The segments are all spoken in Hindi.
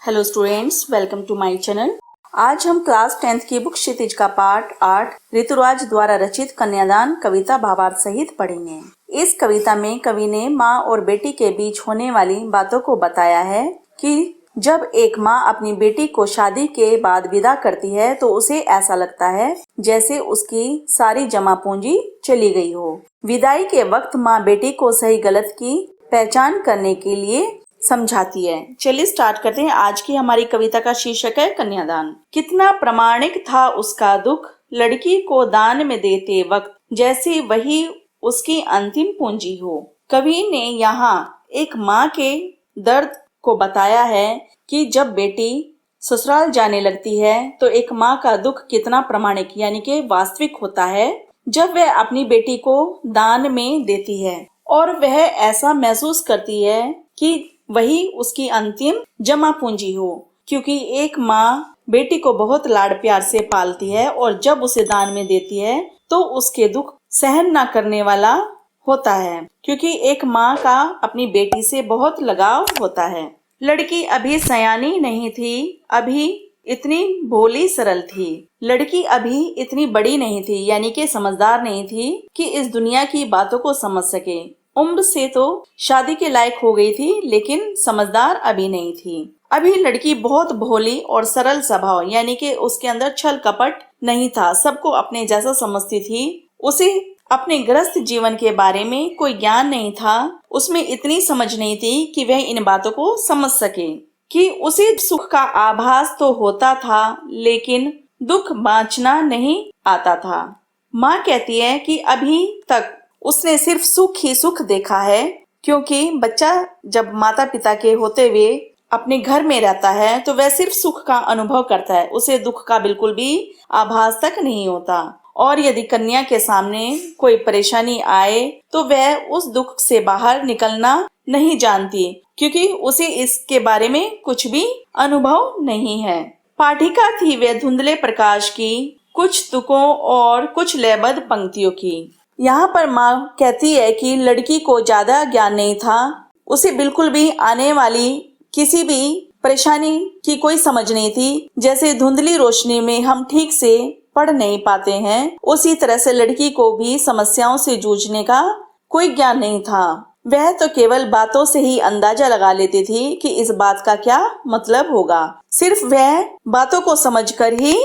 Hello students, welcome to my channel. आज हम क्लास 10th की बुक क्षितिज का पार्ट 8 ऋतुराज द्वारा रचित कन्यादान कविता भावार्थ सहित पढ़ेंगे। इस कविता में कवि ने माँ और बेटी के बीच होने वाली बातों को बताया है कि जब एक माँ अपनी बेटी को शादी के बाद विदा करती है तो उसे ऐसा लगता है जैसे उसकी सारी जमा पूंजी चली गई हो। विदाई के वक्त माँ बेटी को सही गलत की पहचान करने के लिए समझाती है। चलिए स्टार्ट करते हैं। आज की हमारी कविता का शीर्षक है कन्यादान। कितना प्रामाणिक था उसका दुख, लड़की को दान में देते वक्त जैसे वही उसकी अंतिम पूंजी हो। कवि ने यहाँ एक माँ के दर्द को बताया है कि जब बेटी ससुराल जाने लगती है तो एक माँ का दुख कितना प्रामाणिक यानी कि वास्तविक होता है जब वह अपनी बेटी को दान में देती है और वह ऐसा महसूस करती है कि वही उसकी अंतिम जमा पूंजी हो, क्योंकि एक माँ बेटी को बहुत लाड प्यार से पालती है और जब उसे दान में देती है तो उसके दुख सहन न करने वाला होता है, क्योंकि एक माँ का अपनी बेटी से बहुत लगाव होता है। लड़की अभी सयानी नहीं थी, अभी इतनी भोली सरल थी। लड़की अभी इतनी बड़ी नहीं थी यानी कि समझदार नहीं थी कि इस दुनिया की बातों को समझ सके। उम्र से तो शादी के लायक हो गई थी लेकिन समझदार अभी नहीं थी। अभी लड़की बहुत भोली और सरल स्वभाव यानी कि उसके अंदर छल कपट नहीं था, सबको अपने जैसा समझती थी। उसे अपने गृहस्थ जीवन के बारे में कोई ज्ञान नहीं था, उसमें इतनी समझ नहीं थी कि वह इन बातों को समझ सके कि उसे सुख का आभास तो होता था लेकिन दुख बांचना नहीं आता था। माँ कहती है कि अभी तक उसने सिर्फ सुख ही सुख देखा है, क्योंकि बच्चा जब माता पिता के होते हुए अपने घर में रहता है तो वह सिर्फ सुख का अनुभव करता है, उसे दुख का बिल्कुल भी आभास तक नहीं होता। और यदि कन्या के सामने कोई परेशानी आए तो वह उस दुख से बाहर निकलना नहीं जानती, क्योंकि उसे इसके बारे में कुछ भी अनुभव नहीं है। पाठिका थी वह धुंधले प्रकाश की, कुछ तुकों और कुछ लयबद्ध पंक्तियों की। यहाँ पर माँ कहती है कि लड़की को ज्यादा ज्ञान नहीं था, उसे बिल्कुल भी आने वाली किसी भी परेशानी की कोई समझ नहीं थी। जैसे धुंधली रोशनी में हम ठीक से पढ़ नहीं पाते हैं, उसी तरह से लड़की को भी समस्याओं से जूझने का कोई ज्ञान नहीं था। वह तो केवल बातों से ही अंदाजा लगा लेती थी कि इस बात का क्या मतलब होगा। सिर्फ वह बातों को समझकर ही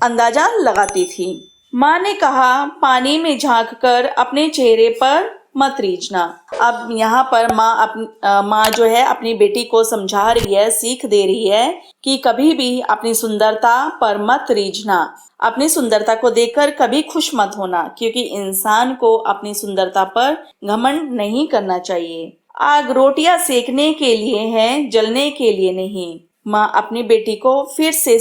अंदाजा लगाती थी। माँ ने कहा, पानी में झांककर अपने चेहरे पर मत रीझना। अब यहाँ पर माँ जो है अपनी बेटी को समझा रही है, सीख दे रही है कि कभी भी अपनी सुंदरता पर मत रीझना, अपनी सुंदरता को देखकर कभी खुश मत होना, क्योंकि इंसान को अपनी सुंदरता पर घमंड नहीं करना चाहिए। आग रोटियां सेकने के लिए है, जलने के लिए नहीं। माँ अपनी बेटी को फिर से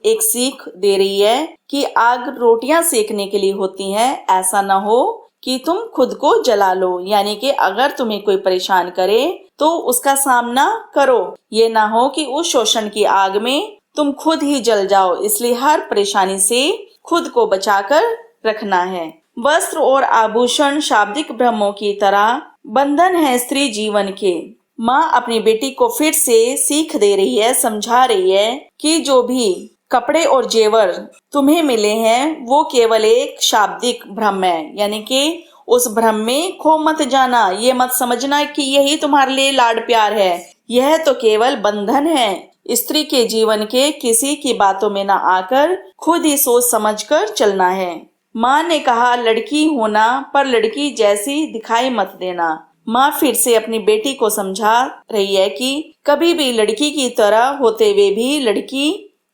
एक सीख दे रही है कि आग रोटियां सेकने के लिए होती है, ऐसा ना हो कि तुम खुद को जला लो। यानी कि अगर तुम्हें कोई परेशान करे तो उसका सामना करो, ये ना हो कि उस शोषण की आग में तुम खुद ही जल जाओ। इसलिए हर परेशानी से खुद को बचाकर रखना है। वस्त्र और आभूषण शाब्दिक भ्रमों की तरह बंधन है स्त्री जीवन के। माँ अपनी बेटी को फिर से सीख दे रही है, समझा रही है कि जो भी कपड़े और जेवर तुम्हें मिले हैं वो केवल एक शाब्दिक भ्रम है, यानी कि उस भ्रम में खो मत जाना। ये मत समझना कि यही तुम्हारे लिए लाड प्यार है, यह तो केवल बंधन है। स्त्री के जीवन के किसी की बातों में ना आकर खुद ही सोच समझकर चलना है। माँ ने कहा, लड़की होना पर लड़की जैसी दिखाई मत देना। माँ फिर से अपनी बेटी को समझा रही है कि कभी भी लड़की की तरह होते हुए भी लड़की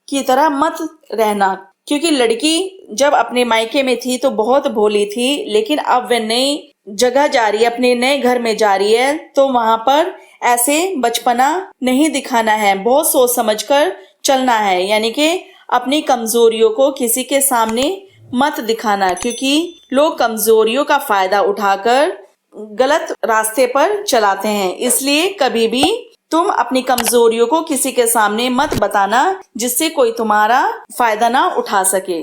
की तरह मत रहना, क्योंकि लड़की जब अपने मायके में थी तो बहुत भोली थी, लेकिन अब वह नई जगह जा रही है, अपने नए घर में जा रही है, तो वहां पर ऐसे बचपना नहीं दिखाना है, बहुत सोच समझकर चलना है। यानी कि अपनी कमजोरियों को किसी के सामने मत दिखाना, क्योंकि लोग कमजोरियों का फायदा उठाकर गलत रास्ते पर चलाते हैं। इसलिए कभी भी तुम अपनी कमजोरियों को किसी के सामने मत बताना, जिससे कोई तुम्हारा फायदा ना उठा सके।